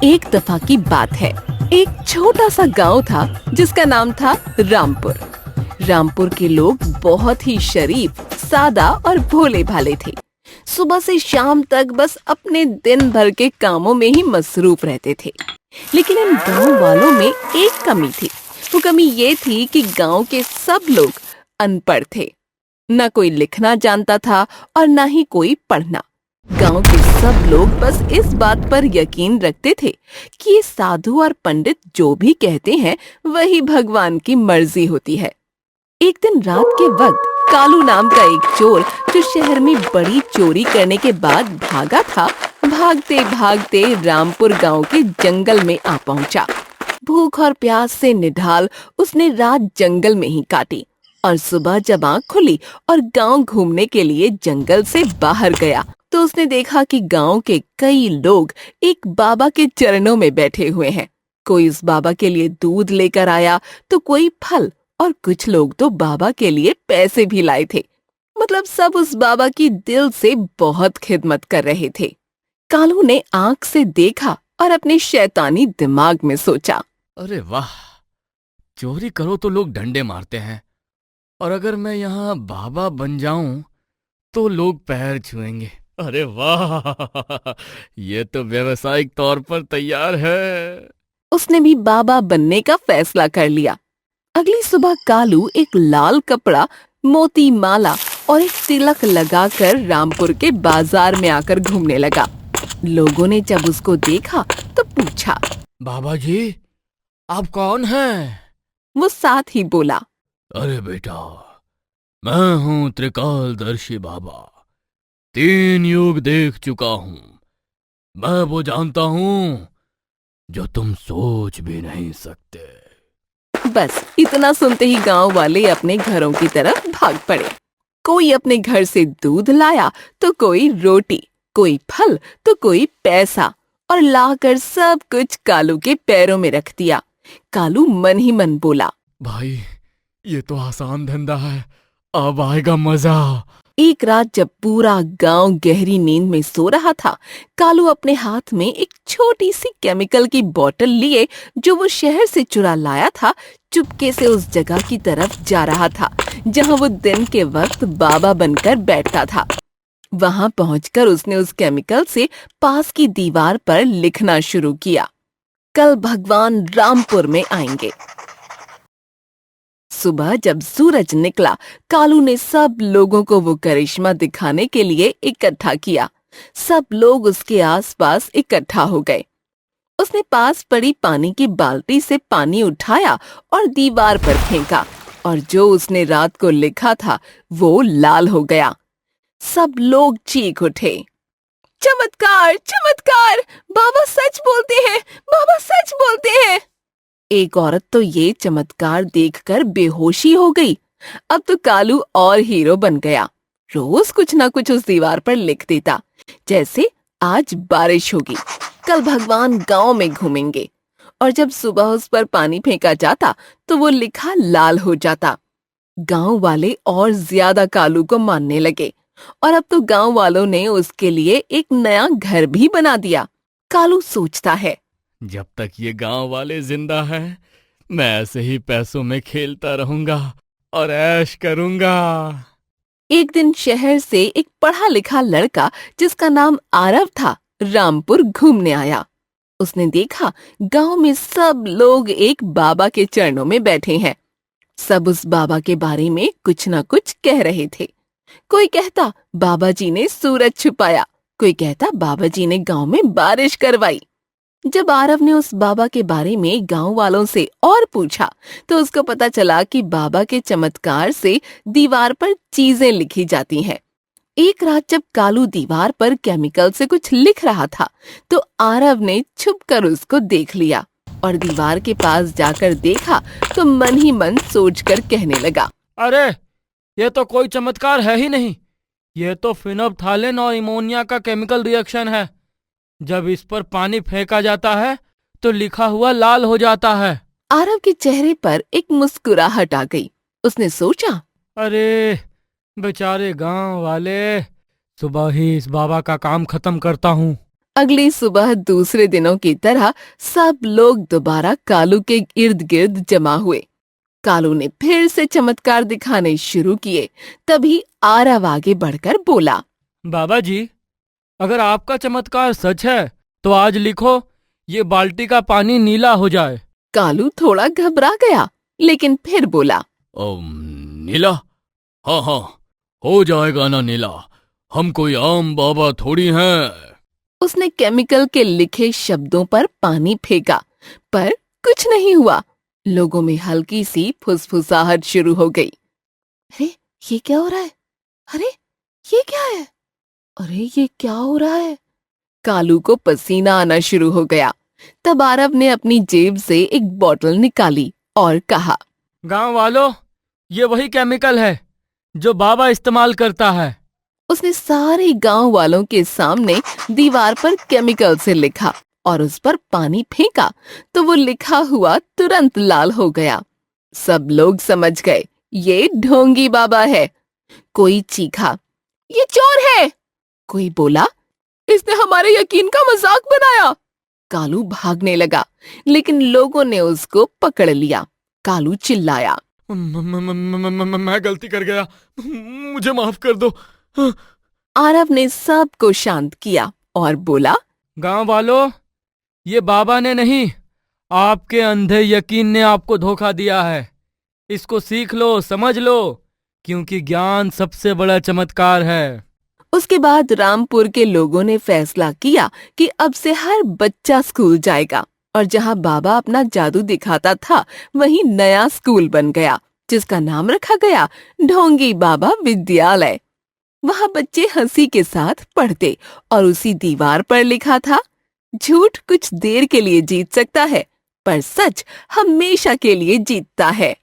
एक दफा की बात है। एक छोटा सा गांव था जिसका नाम था रामपुर। रामपुर के लोग बहुत ही शरीफ, सादा और भोले भाले थे। सुबह से शाम तक बस अपने दिन भर के कामों में ही मसरूफ रहते थे। लेकिन इन गांव वालों में एक कमी थी। वो कमी ये थी कि गांव के सब लोग अनपढ़ थे। न कोई लिखना जानता था और न ही कोई पढ़ना। गांव के सब लोग बस इस बात पर यकीन रखते थे कि ये साधु और पंडित जो भी कहते हैं वही भगवान की मर्जी होती है। एक दिन रात के वक्त कालू नाम का एक चोर जो शहर में बड़ी चोरी करने के बाद भागा था, भागते भागते रामपुर गांव के जंगल में आ पहुंचा। भूख और प्यास से निढाल उसने रात जंगल में ही काटी और सुबह जब आँख खुली और गांव घूमने के लिए जंगल से बाहर गया तो उसने देखा कि गांव के कई लोग एक बाबा के चरणों में बैठे हुए हैं। कोई उस बाबा के लिए दूध लेकर आया तो कोई फल, और कुछ लोग तो बाबा के लिए पैसे भी लाए थे। मतलब सब उस बाबा की दिल से बहुत खिदमत कर रहे थे। कालू ने आंख से देखा और अपने शैतानी दिमाग में सोचा, अरे वाह, चोरी करो तो लोग डंडे मारते हैं, और अगर मैं यहाँ बाबा बन जाऊं तो लोग पैर छुएंगे। अरे वाह, ये तो व्यावसायिक तौर पर तैयार है। उसने भी बाबा बनने का फैसला कर लिया। अगली सुबह कालू एक लाल कपड़ा, मोती माला और एक तिलक लगाकर रामपुर के बाजार में आकर घूमने लगा। लोगों ने जब उसको देखा तो पूछा, बाबा जी, आप कौन हैं? वो साथ ही बोला, अरे बेटा, मैं हूँ त्रिकालदर्शी बाबा। 3 युग देख चुका हूँ। मैं वो जानता हूँ जो तुम सोच भी नहीं सकते। बस इतना सुनते ही गांव वाले अपने घरों की तरफ भाग पड़े। कोई अपने घर से दूध लाया तो कोई रोटी, कोई फल तो कोई पैसा, और लाकर सब कुछ कालू के पैरों में रख दिया। कालू मन ही मन बोला, भाई, ये तो आसान धंधा है, अब आएगा मजा। एक रात जब पूरा गांव गहरी नींद में सो रहा था, कालू अपने हाथ में एक छोटी सी केमिकल की बोतल लिए जो वो शहर से चुरा लाया था, चुपके से उस जगह की तरफ जा रहा था जहां वो दिन के वक्त बाबा बनकर बैठता था। वहां पहुंचकर उसने उस केमिकल से पास की दीवार पर लिखना शुरू किया, कल भगवान रामपुर में आएंगे। सुबह जब सूरज निकला, कालू ने सब लोगों को वो करिश्मा दिखाने के लिए इकट्ठा किया। सब लोग उसके आसपास इकट्ठा हो गए। उसने पास पड़ी पानी की बाल्टी से पानी उठाया और दीवार पर फेंका, और जो उसने रात को लिखा था वो लाल हो गया। सब लोग चीख उठे, चमत्कार, चमत्कार! बाबा सच बोलते हैं, बाबा सच बोलते हैं। एक औरत तो ये चमत्कार देखकर बेहोशी हो गई। अब तो कालू और हीरो बन गया। रोज कुछ ना कुछ उस दीवार पर लिख देता, जैसे आज बारिश होगी, कल भगवान गांव में घूमेंगे। और जब सुबह उस पर पानी फेंका जाता तो वो लिखा लाल हो जाता। गांव वाले और ज्यादा कालू को मानने लगे, और अब तो गांव वालों ने उसके लिए एक नया घर भी बना दिया। कालू सोचता है, जब तक ये गांव वाले जिंदा हैं, मैं ऐसे ही पैसों में खेलता रहूंगा और ऐश करूंगा। एक दिन शहर से एक पढ़ा लिखा लड़का जिसका नाम आरव था, रामपुर घूमने आया। उसने देखा गांव में सब लोग एक बाबा के चरणों में बैठे हैं। सब उस बाबा के बारे में कुछ न कुछ कह रहे थे। कोई कहता बाबा जी ने सूरज छुपाया, कोई कहता बाबा जी ने गांव में बारिश करवाई। जब आरव ने उस बाबा के बारे में गांव वालों से और पूछा तो उसको पता चला कि बाबा के चमत्कार से दीवार पर चीजें लिखी जाती हैं। एक रात जब कालू दीवार पर केमिकल से कुछ लिख रहा था तो आरव ने छुपकर उसको देख लिया और दीवार के पास जाकर देखा तो मन ही मन सोचकर कहने लगा, अरे, ये तो कोई चमत्कार है ही नहीं। ये तो फिनोप्थालेन और अमोनिया का केमिकल रिएक्शन है। जब इस पर पानी फेंका जाता है तो लिखा हुआ लाल हो जाता है। आरव के चेहरे पर एक मुस्कुराहट आ गई। उसने सोचा, अरे बेचारे गांव वाले, सुबह ही इस बाबा का काम खत्म करता हूँ। अगली सुबह दूसरे दिनों की तरह सब लोग दोबारा कालू के इर्द गिर्द जमा हुए। कालू ने फिर से चमत्कार दिखाने शुरू किए। तभी आरव आगे बढ़कर बोला, बाबा जी, अगर आपका चमत्कार सच है तो आज लिखो ये बाल्टी का पानी नीला हो जाए। कालू थोड़ा घबरा गया, लेकिन फिर बोला, नीला? हाँ हाँ, हो जाएगा ना नीला। हम कोई आम बाबा थोड़ी हैं। उसने केमिकल के लिखे शब्दों पर पानी फेंका, पर कुछ नहीं हुआ। लोगों में हल्की सी फुसफुसाहट शुरू हो गई। अरे ये क्या हो रहा है? अरे ये क्या है? अरे ये क्या हो रहा है? कालू को पसीना आना शुरू हो गया। तब आरव ने अपनी जेब से एक बोतल निकाली और कहा, गांव वालों, ये वही केमिकल है जो बाबा इस्तेमाल करता है। उसने सारे गांव वालों के सामने दीवार पर केमिकल से लिखा और उस पर पानी फेंका तो वो लिखा हुआ तुरंत लाल हो गया। सब लोग समझ गए ये ढोंगी बाबा है। कोई चीखा, ये चोर है। कोई बोला, इसने हमारे यकीन का मजाक बनाया। कालू भागने लगा, लेकिन लोगों ने उसको पकड़ लिया। कालू चिल्लाया, मैं गलती कर गया, मुझे माफ कर दो। आरव ने सबको शांत किया और बोला, गांव वालों, ये बाबा ने नहीं, आपके अंधे यकीन ने आपको धोखा दिया है। इसको सीख लो, समझ लो, क्योंकि ज्ञान सबसे बड़ा चमत्कार है। उसके बाद रामपुर के लोगों ने फैसला किया कि अब से हर बच्चा स्कूल जाएगा और जहां बाबा अपना जादू दिखाता था वहीं नया स्कूल बन गया, जिसका नाम रखा गया ढोंगी बाबा विद्यालय। वहां बच्चे हंसी के साथ पढ़ते और उसी दीवार पर लिखा था, झूठ कुछ देर के लिए जीत सकता है, पर सच हमेशा के लिए जीतता है।